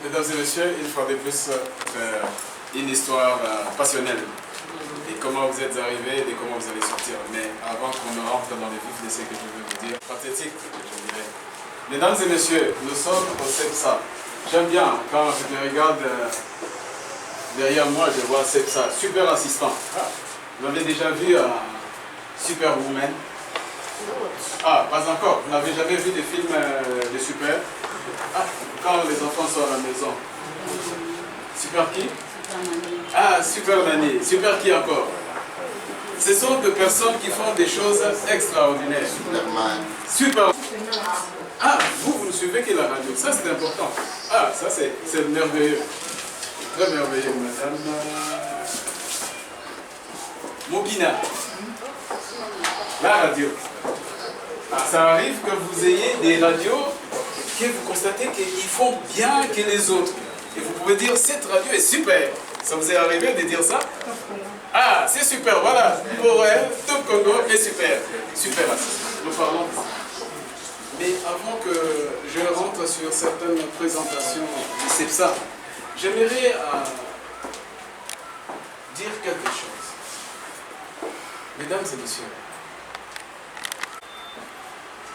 Mesdames et messieurs, une fois de plus, une histoire passionnelle. Et comment vous êtes arrivés et comment vous allez sortir. Mais avant qu'on ne rentre dans le vif de ce que je veux vous dire, pathétique, je dirais. Mesdames et messieurs, nous sommes au CEPSA. J'aime bien, quand je me regarde derrière moi, je vois CEPSA, super assistant. Vous avez déjà vu Superwoman? Ah, pas encore. Vous n'avez jamais vu des films de super? Ah, quand les enfants sont à la maison. Super qui? Ah, Super Nanny. Super qui encore? Ce sont des personnes qui font des choses extraordinaires. Super. Ah, vous ne suivez que la radio. Ça, c'est important. Ah, ça, c'est merveilleux. Très merveilleux, madame. Mobina. La radio. Ah, ça arrive que vous ayez des radios que vous constatez qu'ils font bien que les autres. Et vous pouvez dire, cette radio est super. Ça vous est arrivé de dire ça? Ah, c'est super, voilà. Pour elle, tout Congo est super. Super, nous parlons. Mais avant que je rentre sur certaines présentations du CEPSA, j'aimerais dire quelque chose. Mesdames et messieurs,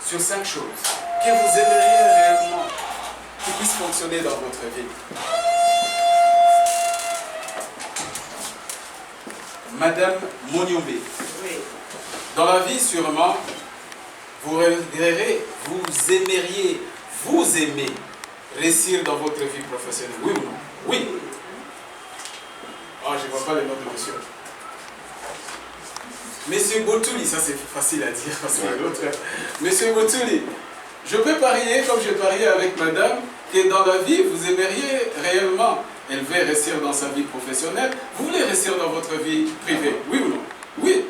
sur 5 choses que vous aimeriez réellement qui puissent fonctionner dans votre vie. Madame Moniombe, oui. Dans la vie sûrement, vous aimeriez, vous aimez réussir dans votre vie professionnelle, oui ou non? Oui. Oh, je ne vois pas le nom de monsieur. Monsieur Botouli, ça c'est facile à dire parce que l'autre. Monsieur Botouli, je peux parier, comme je pariais avec madame, que dans la vie, vous aimeriez réellement élever, réussir dans sa vie professionnelle. Vous voulez réussir dans votre vie privée, oui ou non? Oui.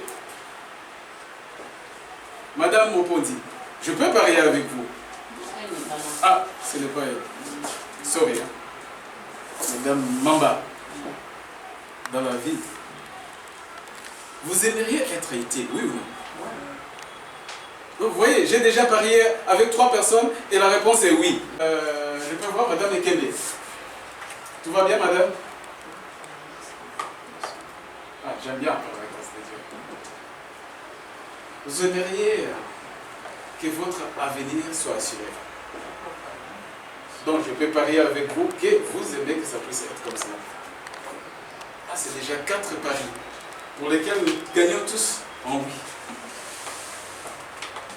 Madame Mopondi, je peux parier avec vous. Ah, ce n'est pas elle. Sorry. Hein. Madame Mamba, dans la vie, vous aimeriez être été, oui ou non? Donc, vous voyez, j'ai déjà parié avec 3 personnes et la réponse est oui. Je peux voir madame Ekele. Tout va bien, madame? Ah, j'aime bien par la grâce de Dieu. Vous aimeriez que votre avenir soit assuré. Donc, je peux parier avec vous que vous aimez que ça puisse être comme ça. Ah, c'est déjà 4 paris pour lesquels nous gagnons tous en oui.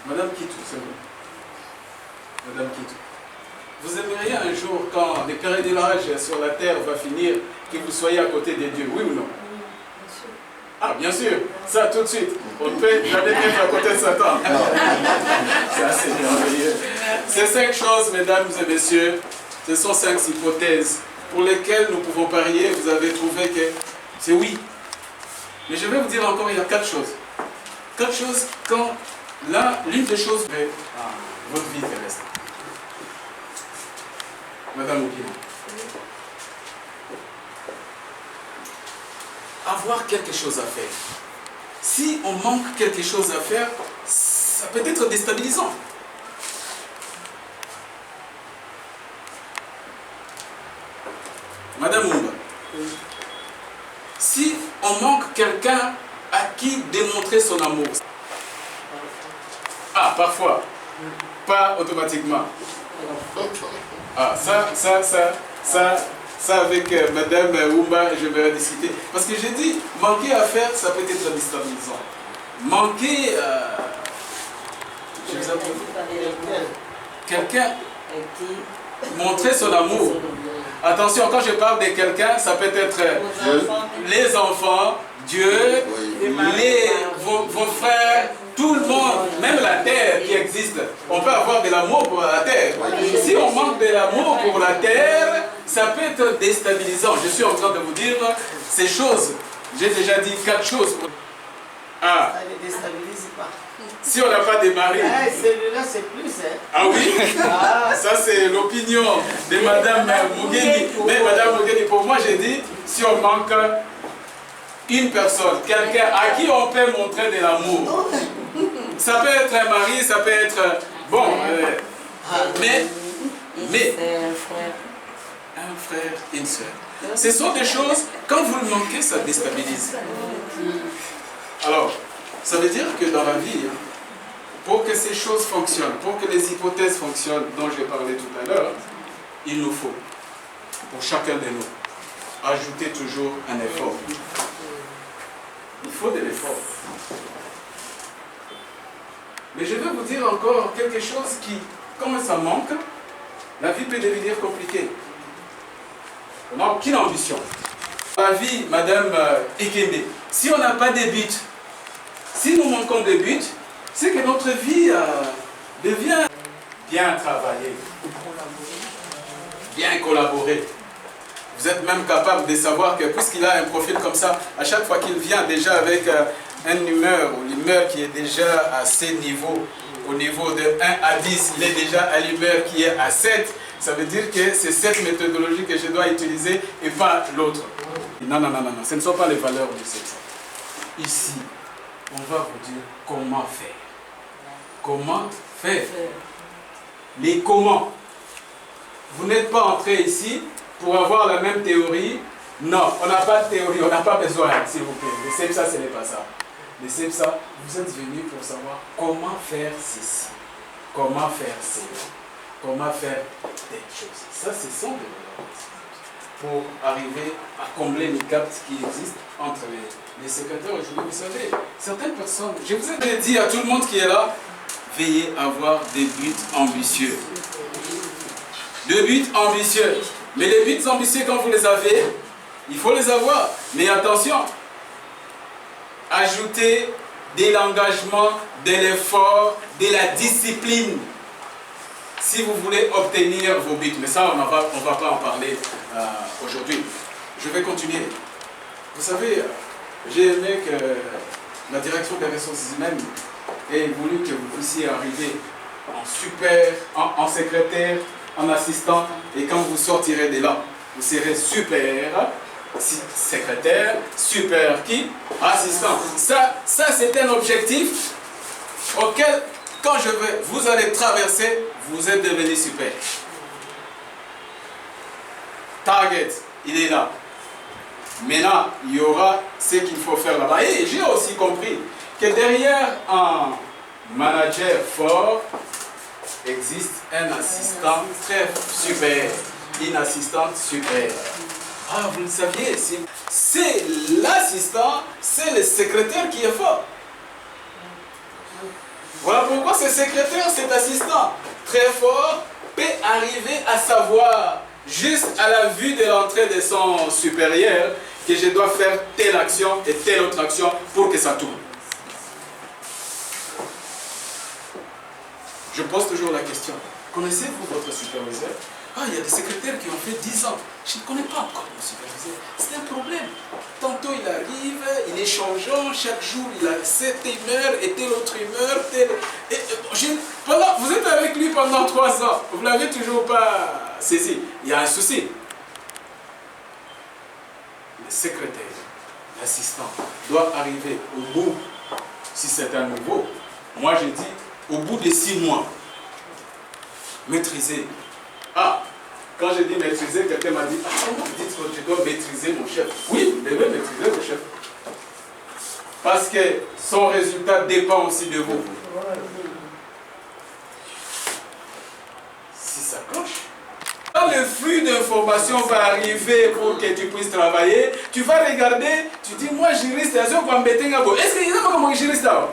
Madame Kitou, c'est bon. Madame Kitou. Vous aimeriez un jour, quand le pèlerinage sur la terre va finir, que vous soyez à côté de Dieu, oui ou non? Bien sûr. Ah, bien sûr. Ça, tout de suite. On ne peut jamais être à côté de Satan. Ça, c'est merveilleux. Ces 5 choses, mesdames et messieurs, ce sont 5 hypothèses pour lesquelles nous pouvons parier. Vous avez trouvé que c'est oui. Mais je vais vous dire encore, il y a 4 choses. 4 choses quand... Là, l'une des choses, votre vie terrestre. Madame Oukina. Avoir quelque chose à faire. Si on manque quelque chose à faire, ça peut être déstabilisant. Madame Oumba. Si on manque quelqu'un à qui démontrer son amour. Ah, parfois. Pas automatiquement. Ah, ça avec madame Oumba, je vais discuter. Parce que j'ai dit, manquer à faire, ça peut être déstabilisant. Manquer... quelqu'un montrer son amour. Attention, quand je parle de quelqu'un, ça peut être les enfants, Dieu, vos frères, tout le monde, même la terre qui existe. On peut avoir de l'amour pour la terre. Si on manque de l'amour pour la terre, ça peut être déstabilisant. Je suis en train de vous dire ces choses. J'ai déjà dit 4 choses. Ah. Ça ne déstabilise pas. Si on n'a pas de mari. Celui-là, c'est plus. Hein. Ah oui? Ça, c'est l'opinion de madame Mougeni. Mais madame Mougeni, pour moi, j'ai dit, si on manque une personne, quelqu'un à qui on peut montrer de l'amour. Ça peut être un mari, ça peut être... Bon, mais... Un un frère, une sœur. Ce sont des choses, quand vous le manquez, ça déstabilise. Alors, ça veut dire que dans la vie, pour que ces choses fonctionnent, pour que les hypothèses fonctionnent, dont j'ai parlé tout à l'heure, il nous faut, pour chacun de nous, ajouter toujours un effort. Il faut de l'effort. Mais je vais vous dire encore quelque chose qui, quand ça manque, la vie peut devenir compliquée. On n'a aucune ambition. La vie, Madame Ekembe, si on n'a pas de but, si nous manquons de but, c'est que notre vie devient bien travailler, bien collaborer. Vous êtes même capable de savoir que puisqu'il a un profil comme ça, à chaque fois qu'il vient déjà avec une humeur, ou l'humeur qui est déjà à ce niveau, au niveau de 1 à 10, il est déjà à l'humeur qui est à 7, ça veut dire que c'est cette méthodologie que je dois utiliser et pas l'autre. Non, non, non, non, non, ce ne sont pas les valeurs du sexe. Ici, on va vous dire comment faire. Comment faire. Les comment. Vous n'êtes pas entré ici pour avoir la même théorie. Non, on n'a pas de théorie, on n'a pas besoin, s'il vous plaît. Le CEPSA, ce n'est pas ça. Le CEPSA, vous êtes venus pour savoir comment faire ceci, comment faire cela, comment faire telle chose. Ça, ce sont des valeurs pour arriver à combler les gaps qui existent entre les secrétaires aujourd'hui. Vous savez, certaines personnes, je vous ai dit à tout le monde qui est là, veillez à avoir des buts ambitieux. Des buts ambitieux. Mais les buts ambitieux, quand vous les avez, il faut les avoir. Mais attention, ajoutez de l'engagement, de l'effort, de la discipline. Si vous voulez obtenir vos buts. Mais ça, on ne va pas en parler aujourd'hui. Je vais continuer. Vous savez, j'ai aimé que la direction des ressources humaines ait voulu que vous puissiez arriver en secrétaire, en assistant, et quand vous sortirez de là, vous serez super secrétaire, super qui? Assistant. Ça c'est un objectif auquel, quand vous allez traverser, vous êtes devenu super. Target, il est là. Maintenant, il y aura ce qu'il faut faire là-bas. Et j'ai aussi compris que derrière un manager fort, existe un assistant très super, une assistante super. Ah, vous le saviez, c'est l'assistant, c'est le secrétaire qui est fort. Voilà pourquoi ce secrétaire, cet assistant très fort, peut arriver à savoir, juste à la vue de l'entrée de son supérieur, que je dois faire telle action et telle autre action pour que ça tourne. Je pose toujours la question, connaissez-vous votre superviseur? Ah, il y a des secrétaires qui ont fait 10 ans. Je ne connais pas encore mon superviseur. C'est un problème. Tantôt il arrive, il est changeant, chaque jour il a cette humeur et telle autre humeur. Vous êtes avec lui pendant 3 ans, vous ne l'avez toujours pas saisi. Il y a un souci. Le secrétaire, l'assistant, doit arriver au bout, si c'est un nouveau, moi je dis, au bout de 6 mois, maîtriser. Ah, quand je dis maîtriser, quelqu'un m'a dit, ah, comment vous dites que je dois maîtriser mon chef? Oui, vous devez maîtriser le chef. Parce que son résultat dépend aussi de vous. Si ça cloche, quand le flux d'informations va arriver pour que tu puisses travailler, tu vas regarder, tu dis, moi juriste, est-ce qu'il y a comment juriste là?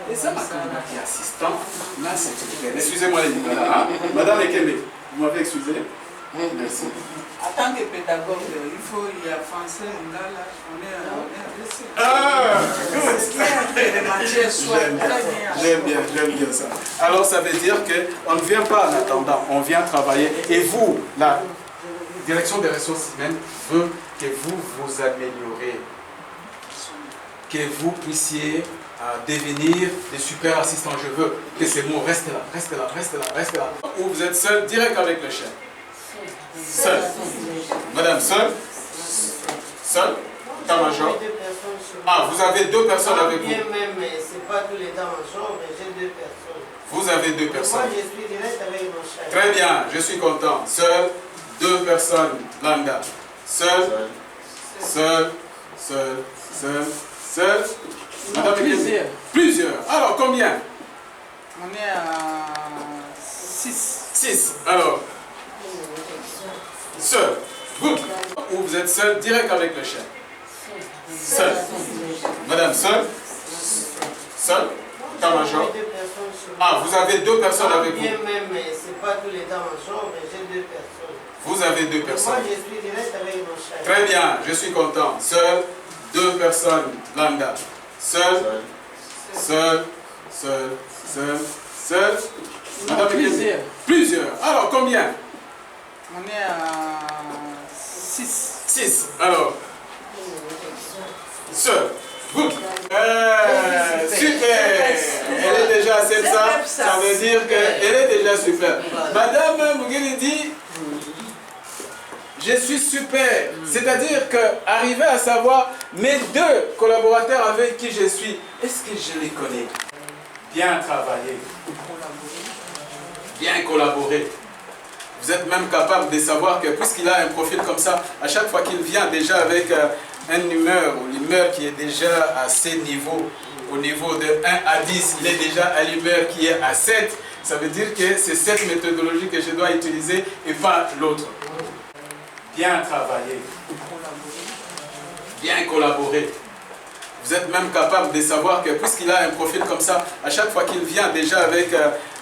Et ça m'a qui est assistant, là c'est tout. Excusez-moi les gars, hein? Madame Ekembe, vous m'avez excusé? Merci. En tant que pédagogue, il y a français, là, on est Ah, good. J'aime bien ça. Alors ça veut dire qu'on ne vient pas en attendant, on vient travailler. Et vous, la direction des ressources humaines veut que vous vous améliorez, que vous puissiez devenir des super assistants. Je veux que ces mots restent là, restent là, restent là, restent là. Ou vous êtes seul, direct avec le chef. Seul. Madame, seul. Seul. État-major. Ah, vous avez 2 personnes avec vous. Même, c'est pas tous les états-majors, mais j'ai 2 personnes. Vous avez 2 personnes. Moi, je suis direct avec mon chef. Très bien, je suis content. Seul, 2 personnes, lambda. Seul. Madame, Plusieurs. Plusieurs. Alors, combien? On est à 6. 6. Alors, seul. Good. Ou vous êtes seul, direct avec le chef? Seul. Madame, seul? Seul? État-major? Ah, vous avez 2 personnes avec vous. Bien même, c'est pas tout l'état-major, mais j'ai 2 personnes. Vous avez 2 personnes. Moi, je suis direct avec mon chef. Très bien, je suis content. Seul, 2 personnes, lambda. Seul. Madame, Plusieurs. Plusieurs. Alors, combien? On est à 6. 6. Alors, seul. Good. Super. Elle est déjà à 700. Ça veut dire qu'elle est déjà super. Madame Mugeli dit, je suis super. C'est-à-dire qu'arriver à savoir mes 2 collaborateurs avec qui je suis, est-ce que je les connais? Bien travailler. Bien collaborer. Vous êtes même capable de savoir que puisqu'il a un profil comme ça, à chaque fois qu'il vient déjà avec une humeur ou l'humeur qui est déjà à ces niveaux, au niveau de 1 à 10, il est déjà à l'humeur qui est à 7, ça veut dire que c'est cette méthodologie que je dois utiliser et pas l'autre. Bien travailler. Bien collaborer. Vous êtes même capable de savoir que puisqu'il a un profil comme ça, à chaque fois qu'il vient déjà avec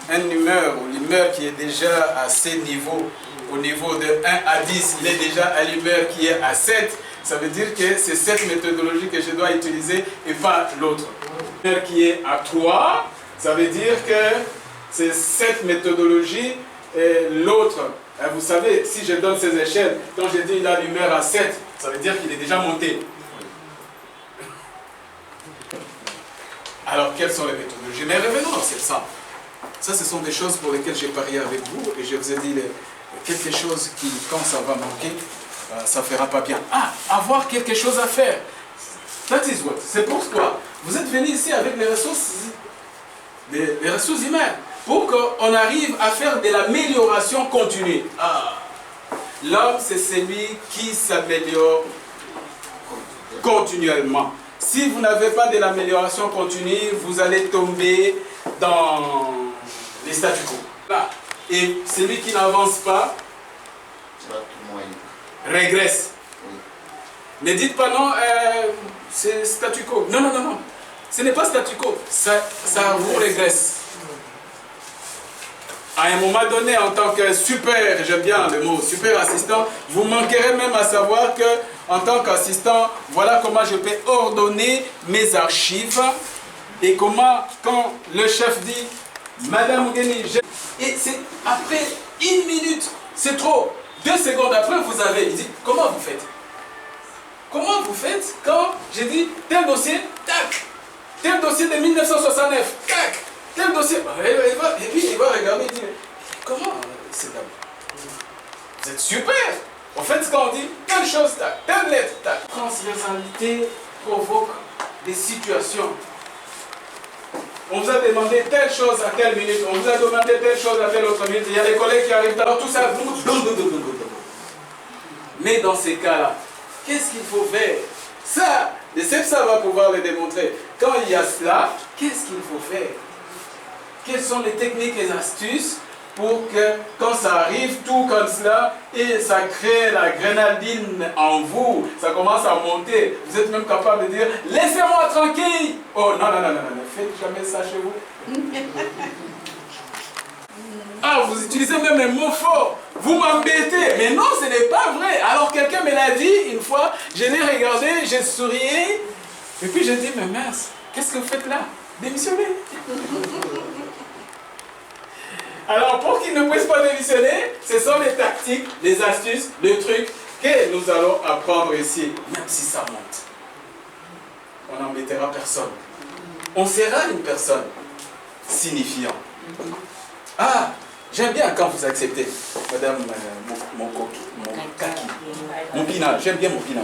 une humeur ou l'humeur qui est déjà à ces niveaux, au niveau de 1 à 10, il est déjà à l'humeur qui est à 7, ça veut dire que c'est cette méthodologie que je dois utiliser et pas l'autre. L'humeur qui est à 3, ça veut dire que c'est cette méthodologie et l'autre. Vous savez, si je donne ces échelles, quand je dis il a l'humeur à 7, ça veut dire qu'il est déjà monté. Alors, quelles sont les méthodologies? Mais revenons à 700. Ça, ce sont des choses pour lesquelles j'ai parié avec vous et je vous ai dit quelque chose qui, quand ça va manquer, ça ne fera pas bien. Ah, avoir quelque chose à faire. That is what. C'est pourquoi vous êtes venus ici avec les ressources humaines pour qu'on arrive à faire de l'amélioration continue. Ah. L'homme, c'est celui qui s'améliore continuellement. Si vous n'avez pas de l'amélioration continue, vous allez tomber dans les statu quo. Là. Et celui qui n'avance pas régresse. Ne dites pas non, c'est statu quo. Non, non, non, non. Ce n'est pas statu quo. Ça vous régresse. À un moment donné, en tant que super, j'aime bien le mot super assistant, vous manquerez même à savoir que, en tant qu'assistant, voilà comment je peux ordonner mes archives et comment, quand le chef dit, Madame Mugeni, et c'est après 1 minute, c'est trop. 2 secondes après, vous avez, il dit, comment vous faites? Comment vous faites quand j'ai dit, tel dossier, tac, tel dossier de 1969, tac, tel dossier, et puis il va regarder et dire, comment c'est d'abord? Vous êtes super. En fait, quand on dit telle chose, tac, telle lettre, tac. Transversalité provoque des situations. On vous a demandé telle chose à telle minute, on vous a demandé telle chose à telle autre minute, il y a des collègues qui arrivent, alors tout ça, mais dans ces cas-là, qu'est-ce qu'il faut faire? Ça, le CEPSA va pouvoir le démontrer. Quand il y a cela, qu'est-ce qu'il faut faire? Quelles sont les techniques et astuces pour que quand ça arrive tout comme cela et ça crée la grenadine en vous, ça commence à monter, vous êtes même capable de dire laissez-moi tranquille. Oh non, non, non, non, non, ne faites jamais ça chez vous. Ah, vous utilisez même un mot fort, vous m'embêtez, mais non, ce n'est pas vrai. Alors quelqu'un me l'a dit une fois, je l'ai regardé, j'ai souri et puis j'ai dit mais mince, qu'est-ce que vous faites là? Démissionnez. Alors, pour qu'ils ne puissent pas démissionner, ce sont les tactiques, les astuces, les trucs que nous allons apprendre ici. Même si ça monte, on n'embêtera personne. On sera une personne signifiante. Ah, j'aime bien quand vous acceptez, Madame mon pina, j'aime bien mon pina.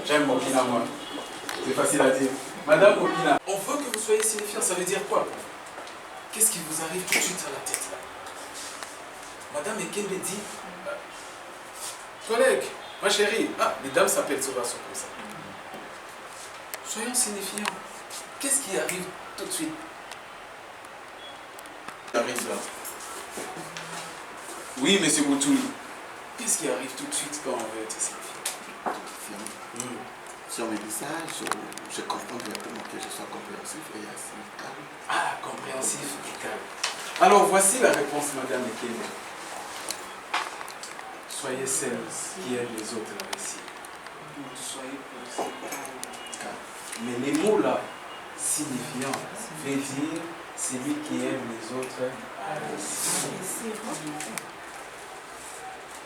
J'aime mon pina, moi. C'est facile à dire. Madame Mopina, on veut que vous soyez signifiant, ça veut dire quoi? Qu'est-ce qui vous arrive tout de suite à la tête là? Madame Ekende dit, collègue, ma chérie, les dames s'appellent souvent comme ça. Soyons signifiants. Qu'est-ce qui arrive tout de suite? Arrive là. Oui, monsieur Boutouli. Qu'est-ce qui arrive tout de suite quand on veut être signifiant? Sur mes visages, je comprends directement que je sois compréhensif et assez calme. Ah, compréhensif et calme. Alors voici la réponse, madame Ekene. Soyez celle qui aide les autres là ici. Soyez calme. Mais les mots là, signifiant, veut dire celui qui aime les autres à réussir.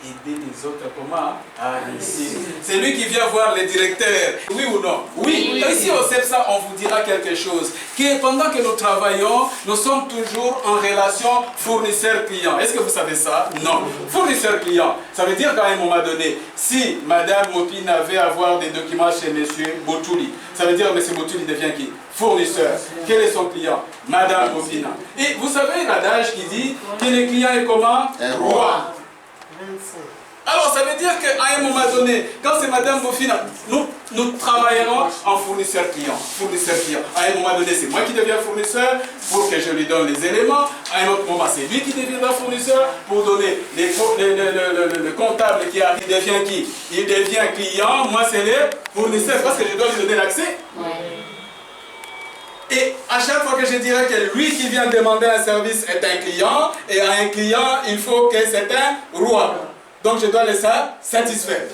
Aider les autres comment? À réussir. C'est lui qui vient voir les directeurs. Oui ou non? Oui. Ici au CEPSA, on vous dira quelque chose. Que pendant que nous travaillons, nous sommes toujours en relation fournisseur-client. Est-ce que vous savez ça? Non. Fournisseur-client, ça veut dire qu'à un moment donné, si Madame Mopina veut avoir des documents chez Monsieur Boutouli, ça veut dire que Monsieur Boutouli devient qui? Fournisseur. Quel est son client? Madame Mopina. Et vous savez l'adage qui dit que le client est comment? Un roi. Alors ça veut dire qu'à un moment donné, quand c'est Madame Bofina, nous travaillerons en fournisseur-client. Fournisseur-client. À un moment donné, c'est moi qui deviens fournisseur pour que je lui donne les éléments. À un autre moment, c'est lui qui deviendra fournisseur pour donner le comptable qui arrive. Il devient qui? Il devient client. Moi, c'est le fournisseur parce que je dois lui donner l'accès. Et à chaque fois que je dirais que lui qui vient demander un service est un client, et à un client, il faut que c'est un roi. Donc je dois le satisfaire.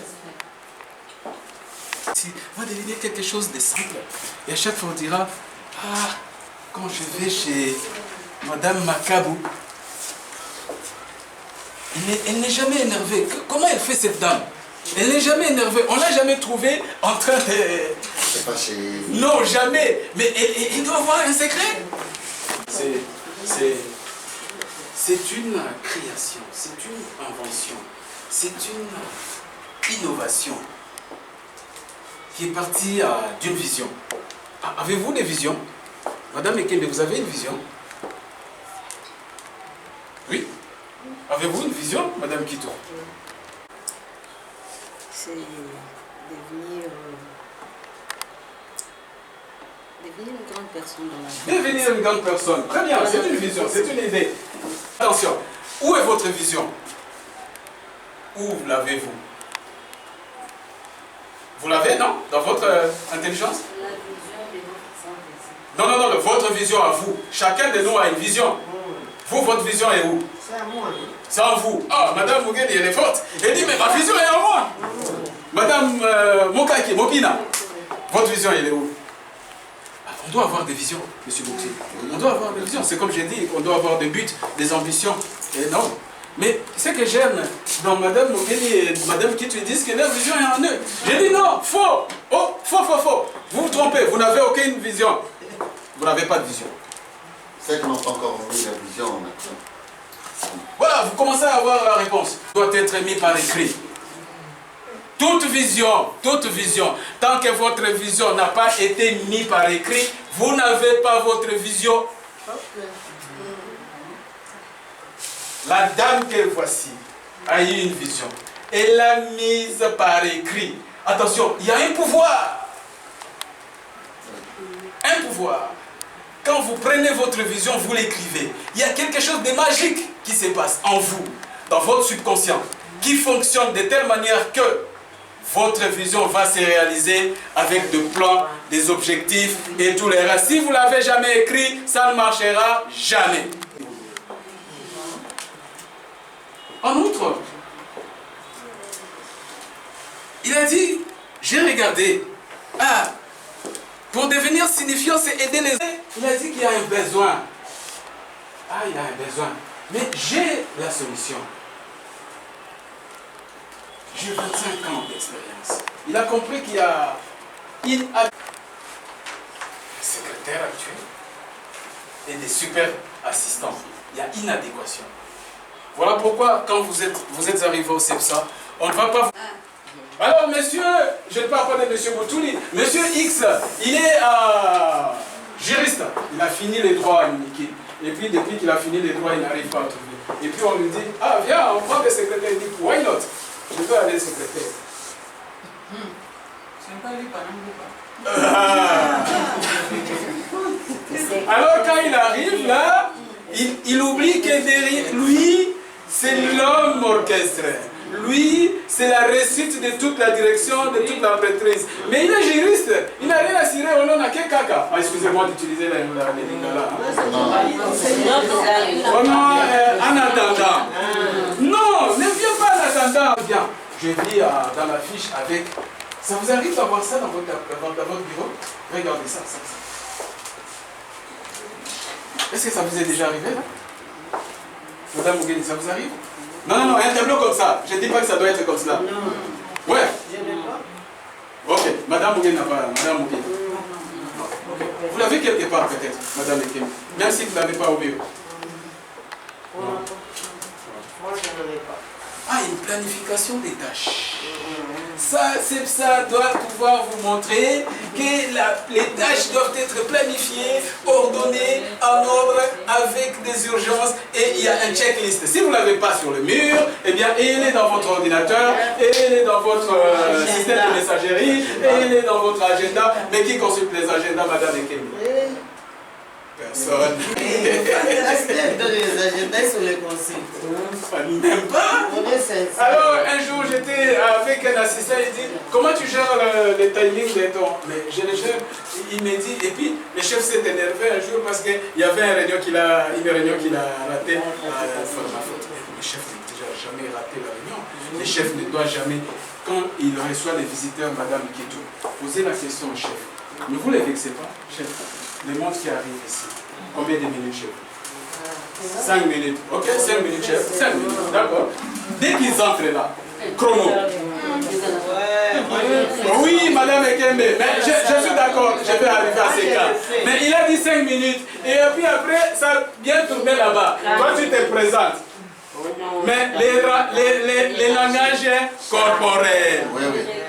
Va devenir quelque chose de simple. Et à chaque fois on dira, quand je vais chez Madame Makabou, elle n'est jamais énervée. Comment elle fait cette dame? Elle n'est jamais énervée. On ne l'a jamais trouvée en train de... C'est pas chez... Non, jamais. Mais elle doit avoir un secret. C'est une création, c'est une invention, c'est une innovation qui est partie d'une vision. Avez-vous des visions? Madame Ekende, vous avez une vision? Oui. Avez-vous une vision, Madame Kito? C'est devenir une grande personne dans la vie. Devenir une grande personne. Très bien, c'est une vision, c'est une idée. Attention, où est votre vision? Où l'avez-vous? Vous l'avez, non? Dans votre intelligence? La vision de notre santé. Non, votre vision à vous. Chacun de nous a une vision. Vous, votre vision est où? C'est à moi. C'est en vous. Madame Mugedi, elle est forte. Elle dit, mais ma vision est en moi. Madame Mokaki, Mopina, votre vision, elle est où? On doit avoir des visions, monsieur Boutier. On doit avoir des visions. C'est comme j'ai dit, on doit avoir des buts, des ambitions énormes. Mais ce que j'aime dans Madame Mokedi et Madame Kitu, ils disent que leur vision est en eux. J'ai dit non, faux. Oh, faux. Vous vous trompez, vous n'avez aucune vision. Vous n'avez pas de vision. C'est qu'on n'a pas encore envie la vision maintenant. Voilà, vous commencez à avoir la réponse. Doit être mis par écrit. Toute vision, tant que votre vision n'a pas été mise par écrit, vous n'avez pas votre vision. La dame que voici a eu une vision. Elle l'a mise par écrit. Attention, il y a un pouvoir. Un pouvoir. Quand vous prenez votre vision, vous l'écrivez. Il y a quelque chose de magique qui se passe en vous, dans votre subconscient, qui fonctionne de telle manière que votre vision va se réaliser avec des plans, des objectifs et tout le reste. Si vous ne l'avez jamais écrit, ça ne marchera jamais. En outre, il a dit, j'ai regardé, pour devenir signifiant, c'est aider les autres. Il a dit qu'il y a un besoin. Il y a un besoin. Mais j'ai la solution. J'ai 25 ans d'expérience. Il a compris qu'il y a le secrétaire actuel et des super assistants. Il y a inadéquation. Voilà pourquoi, quand vous êtes arrivé au CEPSA, on ne va pas... Alors, monsieur, je ne parle pas de monsieur Boutouli, monsieur X, il est à juriste, il a fini les droits à Niki. Et puis depuis qu'il a fini les droits, il n'arrive pas à trouver. Et puis on lui dit, ah viens, on prend des secrétaires. Il dit, why not? Je veux aller secrétaire. C'est pas lui par Alors quand il arrive là, il oublie que derrière lui, c'est l'homme orchestre. Lui, c'est la réussite de toute la direction, de toute l'entreprise. Mais il est juriste. Il n'a rien assuré au nom de Kekaka. Excusez-moi d'utiliser la lingala. Oh non, en attendant. Non, ne viens pas en attendant. Viens, je lis dans la fiche avec... Ça vous arrive d'avoir ça dans votre bureau? Regardez ça. Est-ce que ça vous est déjà arrivé là? Madame Mougeni, ça vous arrive? Non, un tableau comme ça. Je ne dis pas que ça doit être comme cela. Non. Ouais. Je n'ai pas. Ok, Madame Mougeni n'a pas. Madame Mougeni. Vous l'avez quelque part peut-être, Madame Ekem. Même si vous ne l'avez pas au bureau. Moi, je n'en ai pas. Ah, une planification des tâches. Ça doit pouvoir vous montrer que les tâches doivent être planifiées, ordonnées, en ordre, avec des urgences, et il y a un checklist. Si vous ne l'avez pas sur le mur, eh bien, il est dans votre ordinateur, il est dans votre système de messagerie, il est dans votre agenda. Mais qui consulte les agendas, Madame Ekem? Personne. Dans les agendas sur les consultes. Même pas. Alors un jour j'étais avec un assistant, il dit comment tu gères le timing de ton... Mais je le gère, il me dit, et puis le chef s'est énervé un jour parce qu'il y avait une réunion qu'il a ratée pour ma faute. Le chef n'a déjà jamais raté la réunion. Le chef ne doit jamais, quand il reçoit les visiteurs, Madame Ketou, poser la question au chef. Ne vous les vexez pas, chef. Le monde qui arrive ici, combien de minutes, chef? 5 minutes. Ok, 5 minutes, chef. 5 minutes, d'accord. Dès qu'ils entrent là, chrono. Oui, Madame Ekembe, mais je suis d'accord, je vais arriver à ces cas. Mais il a dit 5 minutes, et puis après, ça a bien tourné là-bas. Toi, tu te présentes. Mais les langages corporels. Oui,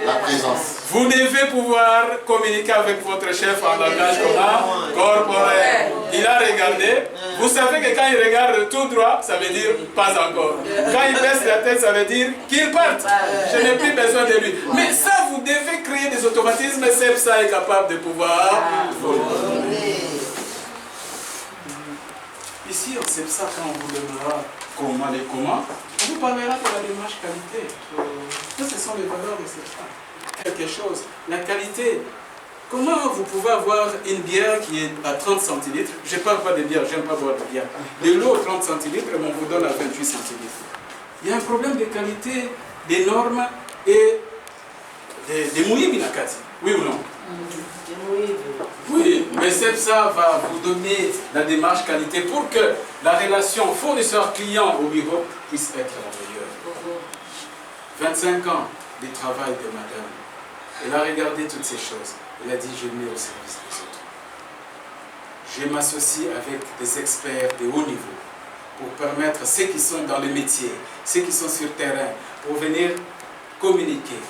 la présence. Vous devez pouvoir communiquer avec votre chef en langage corporel. Il a regardé. Vous savez que quand il regarde tout droit, ça veut dire pas encore. Quand il baisse la tête, ça veut dire qu'il parte. Je n'ai plus besoin de lui. Mais ça, vous devez créer des automatismes. Ça est capable de pouvoir voler. Ici, on sait ça quand on vous donnera comment les comment. On vous parlera de la démarche qualité. Ça, ce sont les valeurs de cette femme. Quelque chose. La qualité. Comment vous pouvez avoir une bière qui est à 30 centilitres? Je ne parle pas de bière, je n'aime pas boire de bière. De l'eau à 30 centilitres, mais on vous donne à 28 centilitres. Il y a un problème de qualité, des normes et des mouillés binakati. Oui ou non? Oui, mais ça va vous donner la démarche qualité pour que la relation fournisseur-client au bureau puisse être la meilleure. 25 ans de travail de madame. Elle a regardé toutes ces choses. Elle a dit, je mets au service des autres. Je m'associe avec des experts de haut niveau pour permettre ceux qui sont dans le métier, ceux qui sont sur le terrain, pour venir communiquer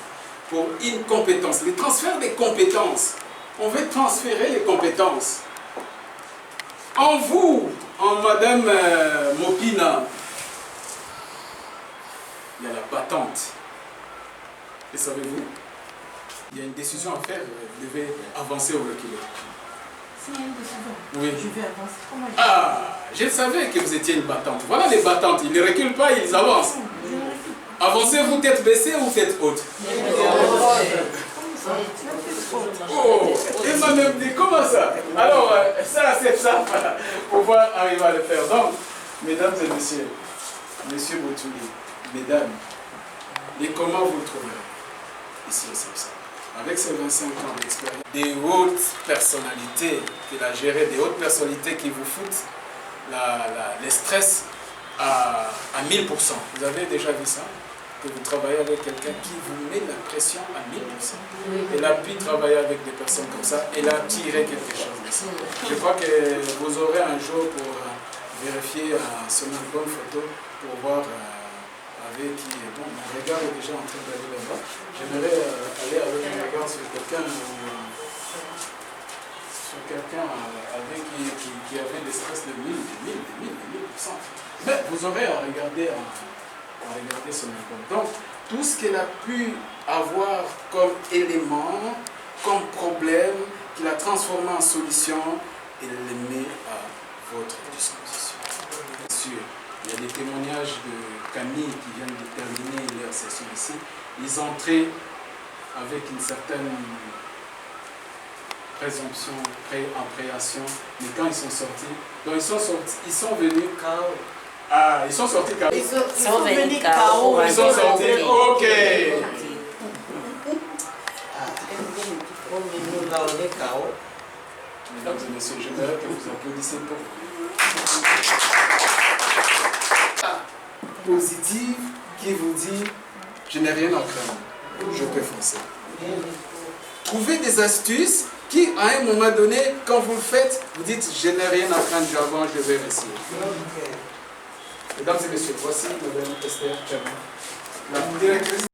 pour une compétence. Le transfert des compétences. On veut transférer les compétences. En vous, en Madame Mopina, il y a la battante. Et savez-vous, il y a une décision à faire. Vous devez avancer ou reculer. S'il y a une décision, oui. Je vais avancer. Comment je... Ah, je savais que vous étiez une battante. Voilà les battantes. Ils ne reculent pas, ils avancent. Avancez-vous tête baissée ou tête haute? Oh, il m'a même dit, comment ça? Alors, ça, c'est ça, pour pouvoir arriver à le faire. Donc, mesdames et messieurs, monsieur Boutouli, mesdames, et comment vous le trouverez? Ici, c'est ça. Avec ces 25 ans d'expérience, des hautes personnalités qu'il a gérées, des hautes personnalités qui vous foutent le stress à 1000%. Vous avez déjà vu ça? Que vous travaillez avec quelqu'un qui vous met la pression à 1000%. Elle a pu travailler avec des personnes comme ça, elle a tiré quelque chose de ça. Je crois que vous aurez un jour pour vérifier son album photo pour voir avec qui. Bon, mon regard est déjà en train d'aller là-bas. J'aimerais aller avec mon regard sur quelqu'un. sur quelqu'un qui avait des stress de 1000%. Mais vous aurez à regarder son album. Donc, tout ce qu'elle a pu avoir comme élément, comme problème, qu'il a transformé en solution, elle le met à votre disposition. Bien sûr, il y a des témoignages de Camille qui viennent de terminer leur session ici. Ils entraient avec une certaine présomption, appréhension, mais quand ils sont sortis, donc ils sont venus KO. Ah, ils sont sortis KO. Ils sont venus KO. Ils sont sortis, ok. Nous, là, on est KO. Mesdames et messieurs, j'aimerais que vous applaudissez pour vous. Positive qui vous dit je n'ai rien à craindre, je peux foncer. Trouvez des astuces qui, à un moment donné, quand vous le faites, vous dites je n'ai rien à craindre, j'avance, je vais réussir. Mesdames et messieurs, voici Madame Esther Tchama, la directrice